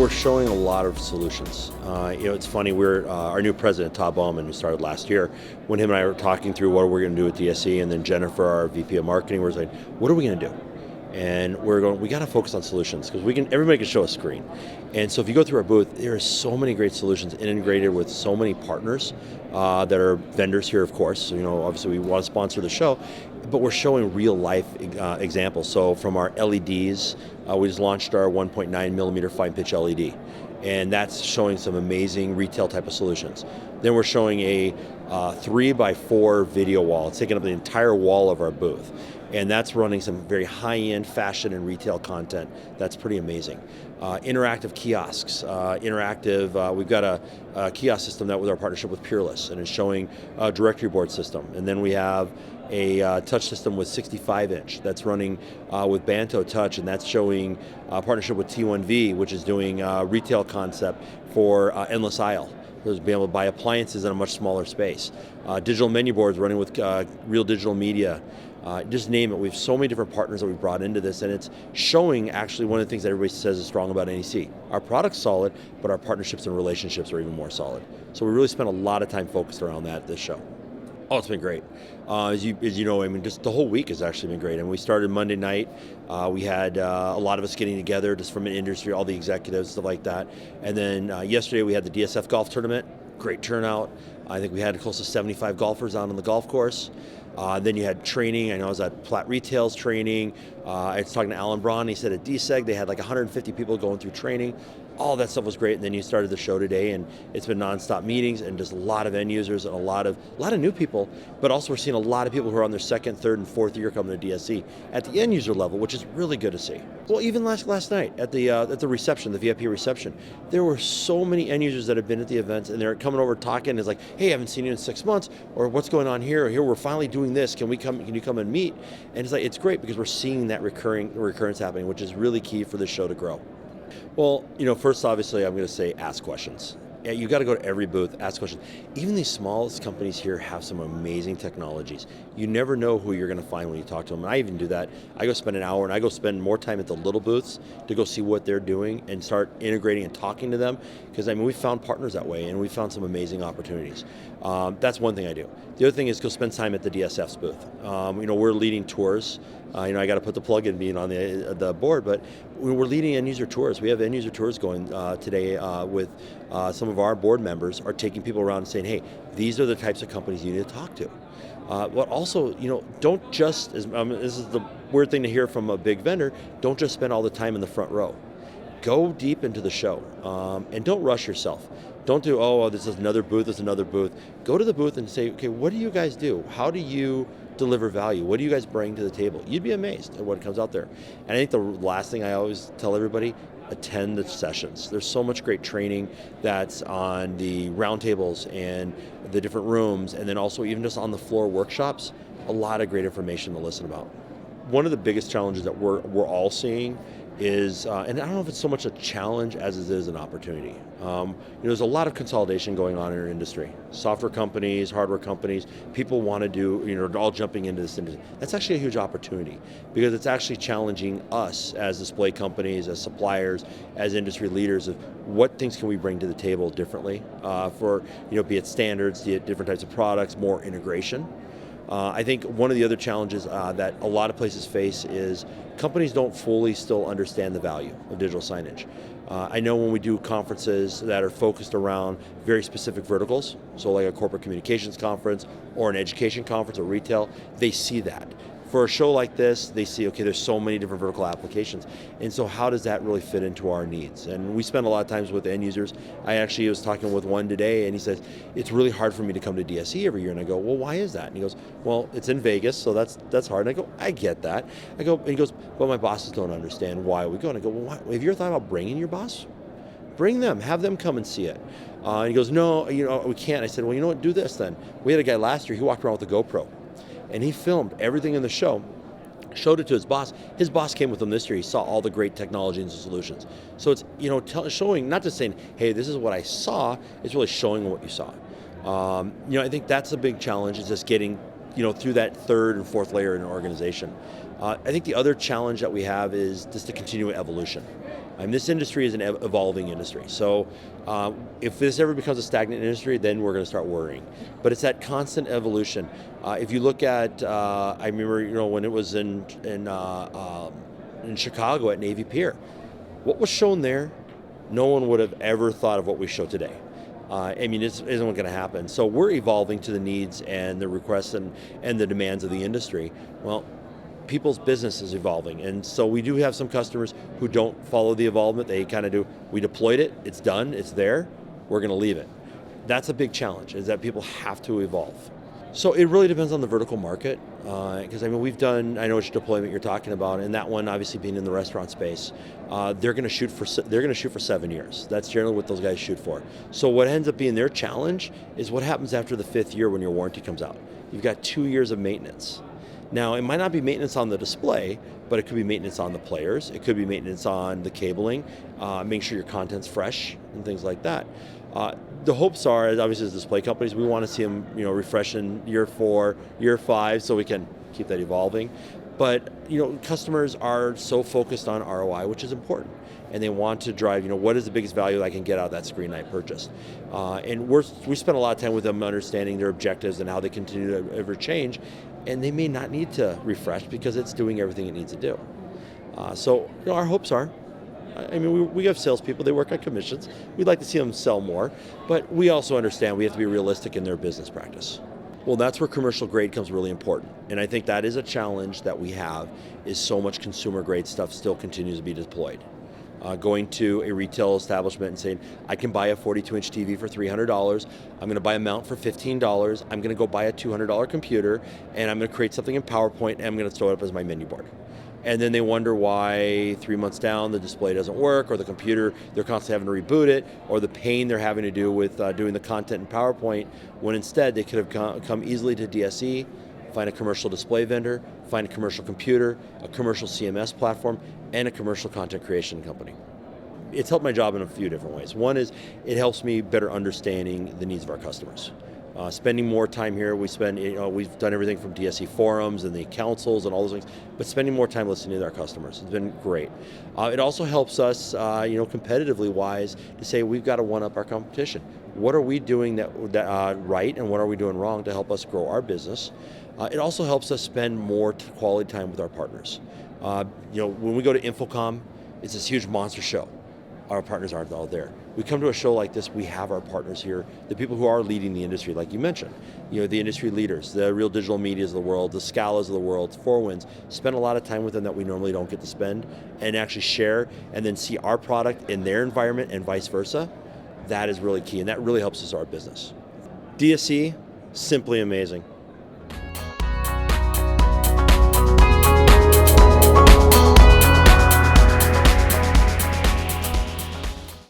We're showing a lot of solutions. It's funny, our new president, Todd Bowman, who started last year, when him and I were talking through what we're going to do with DSE, and then Jennifer, our VP of Marketing, was like, what are we going to do? And we're going, we got to focus on solutions because everybody can show a screen. And so if you go through our booth, there are so many great solutions integrated with so many partners that are vendors here, of course. So, obviously we want to sponsor the show, but we're showing real life examples. So from our LEDs, we just launched our 1.9 millimeter fine pitch LED. And that's showing some amazing retail type of solutions. Then we're showing a 3x4 video wall. It's taking up the entire wall of our booth. And that's running some very high-end fashion and retail content. That's pretty amazing. Interactive kiosks, we've got a kiosk system that was our partnership with Peerless, and it's showing a directory board system. And then we have a touch system with 65-inch that's running with Banto Touch, and that's showing a partnership with T1V, which is doing a retail concept for endless aisle. Being able to buy appliances in a much smaller space. Digital menu boards running with Real Digital Media. Just name it. We have so many different partners that we've brought into this, and it's showing actually one of the things that everybody says is strong about NEC. Our product's solid, but our partnerships and relationships are even more solid. So we really spent a lot of time focused around that at this show. Oh, it's been great. As you know, just the whole week has actually been great. And we started Monday night. We had a lot of us getting together just from an industry, all the executives, stuff like that. And then yesterday we had the DSF golf tournament. Great turnout. I think we had close to 75 golfers out on the golf course. Then you had training. I know I was at Platt Retail's training. I was talking to Alan Braun. He said at DSEG they had like 150 people going through training. All that stuff was great, and then you started the show today, and it's been nonstop meetings and just a lot of end users and a lot of new people, but also we're seeing a lot of people who are on their second, third, and fourth year coming to DSE at the end user level, which is really good to see. Well, even last night at the reception, the VIP reception, there were so many end users that have been at the events, and they're coming over talking. It's like, hey, I haven't seen you in 6 months, or what's going on here? Or here we're finally doing this. Can you come and meet? And it's like it's great because we're seeing that recurrence happening, which is really key for the show to grow. Well, first, obviously, I'm going to say ask questions. Yeah, you got to go to every booth, ask questions. Even these smallest companies here have some amazing technologies. You never know who you're going to find when you talk to them. And I even do that. I go spend an hour and I go spend more time at the little booths to go see what they're doing and start integrating and talking to them. Because we found partners that way, and we found some amazing opportunities. That's one thing I do. The other thing is go spend time at the DSF's booth. We're leading tours. I got to put the plug in being on the board, but we're leading end user tours. We have end user tours going today with some of our board members are taking people around and saying, hey, these are the types of companies you need to talk to. But also, don't just, this is the weird thing to hear from a big vendor, don't just spend all the time in the front row. Go deep into the show, and don't rush yourself. Don't do, this is another booth, Go to the booth and say, okay, what do you guys do? How do you deliver value? What do you guys bring to the table? You'd be amazed at what comes out there. And I think the last thing I always tell everybody, attend the sessions. There's so much great training that's on the roundtables and the different rooms, and then also even just on the floor workshops, a lot of great information to listen about. One of the biggest challenges that we're all seeing is, and I don't know if it's so much a challenge as it is an opportunity. There's a lot of consolidation going on in our industry. Software companies, hardware companies, people want to do, all jumping into this industry. That's actually a huge opportunity because it's actually challenging us as display companies, as suppliers, as industry leaders of what things can we bring to the table differently for, be it standards, be it different types of products, more integration. I think one of the other challenges that a lot of places face is companies don't fully still understand the value of digital signage. I know when we do conferences that are focused around very specific verticals, so like a corporate communications conference or an education conference or retail, they see that. For a show like this, they see, okay, there's so many different vertical applications, and so how does that really fit into our needs? And we spend a lot of times with end users. I actually was talking with one today, and he says, it's really hard for me to come to DSE every year. And I go, well, why is that? And he goes, well, it's in Vegas, so that's hard. And I go, I get that. And he goes, well, my bosses don't understand why we go. And I go, well, why? Have you ever thought about bringing your boss? Bring them, have them come and see it. And he goes, no, we can't. I said, well, you know what, do this then. We had a guy last year, he walked around with a GoPro. And he filmed everything in the show, showed it to his boss. His boss came with him this year. He saw all the great technology and solutions. So it's, showing, not just saying, hey, this is what I saw, it's really showing what you saw. I think that's a big challenge, is just getting, through that third and fourth layer in an organization. I think the other challenge that we have is just the continual evolution. This industry is an evolving industry. So if this ever becomes a stagnant industry, then we're going to start worrying. But it's that constant evolution. If you look at, I remember, when it was in Chicago at Navy Pier, what was shown there, no one would have ever thought of what we show today. This isn't going to happen. So we're evolving to the needs and the requests and the demands of the industry. Well, people's business is evolving. And so we do have some customers who don't follow the evolvement. They kind of do, we deployed it, it's done, it's there, we're going to leave it. That's a big challenge, is that people have to evolve. So it really depends on the vertical market, because we've done, I know which deployment you're talking about, and that one obviously being in the restaurant space, they're going to shoot for 7 years. That's generally what those guys shoot for. So what ends up being their challenge is what happens after the 5th year when your warranty comes out. You've got 2 years of maintenance. Now, it might not be maintenance on the display, but it could be maintenance on the players. It could be maintenance on the cabling, making sure your content's fresh and things like that. The hopes are, obviously as display companies, we want to see them refresh in year 4, year 5, so we can keep that evolving. But customers are so focused on ROI, which is important, and they want to drive, what is the biggest value I can get out of that screen I purchased. And we spend a lot of time with them understanding their objectives and how they continue to ever change, and they may not need to refresh because it's doing everything it needs to do. So our hopes are, we have salespeople, they work on commissions. We'd like to see them sell more, but we also understand we have to be realistic in their business practice. Well, that's where commercial grade comes really important. And I think that is a challenge that we have, is so much consumer grade stuff still continues to be deployed. Going to a retail establishment and saying, I can buy a 42-inch TV for $300, I'm going to buy a mount for $15, I'm going to go buy a $200 computer, and I'm going to create something in PowerPoint, and I'm going to throw it up as my menu board. And then they wonder why 3 months down the display doesn't work, or the computer, they're constantly having to reboot it, or the pain they're having to do with doing the content in PowerPoint, when instead they could have come easily to DSE, find a commercial display vendor, find a commercial computer, a commercial CMS platform, and a commercial content creation company. It's helped my job in a few different ways. One is it helps me better understanding the needs of our customers. Spending more time here, we've done everything from DSE forums and the councils and all those things, but spending more time listening to our customers has been great. It also helps us, competitively wise, to say we've got to one-up our competition. What are we doing that right, and what are we doing wrong to help us grow our business? It also helps us spend more quality time with our partners. When we go to Infocom, it's this huge monster show. Our partners aren't all there. We come to a show like this, we have our partners here, the people who are leading the industry, like you mentioned, the industry leaders, the real digital medias of the world, the Scalas of the world, Four Winds, spend a lot of time with them that we normally don't get to spend, and actually share and then see our product in their environment and vice versa. That is really key, and that really helps us our business. DSE, simply amazing.